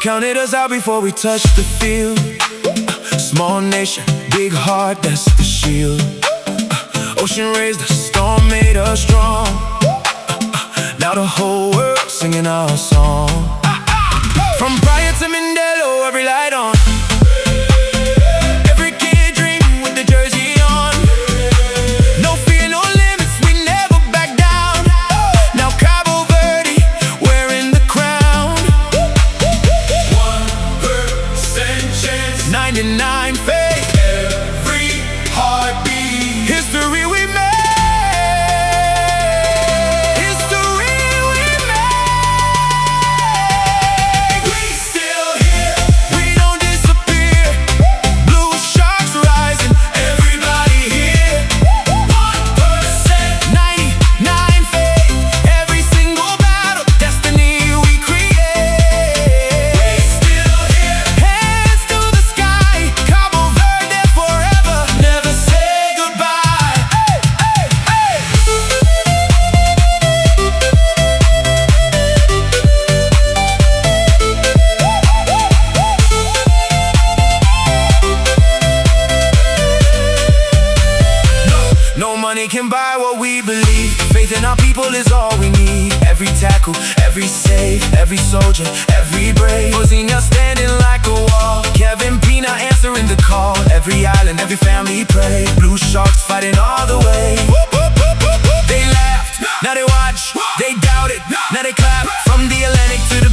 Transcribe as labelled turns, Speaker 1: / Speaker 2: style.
Speaker 1: counted us out before we touched the field. Small nation, big heart, that's the shield. Ocean raised us, storm made us strong. Now the whole world singing our song. From Praia to Mindelo, every light on. Every kid dreaming with the jersey on. No fear, no limits, we never back down. Now Cabo Verde, wearing the crown. 1% chance, 99 faith. Every heartbeat, history we made. Money can buy what we believe. Faith in our people is all we need. Every tackle, every save, every soldier, every brave. Cozinha standing like a wall. Kevin Pina answering the call. Every island, every family pray. Blue sharks fighting all the way. They laughed, now they watch. They doubted, now they clap. From the Atlantic to the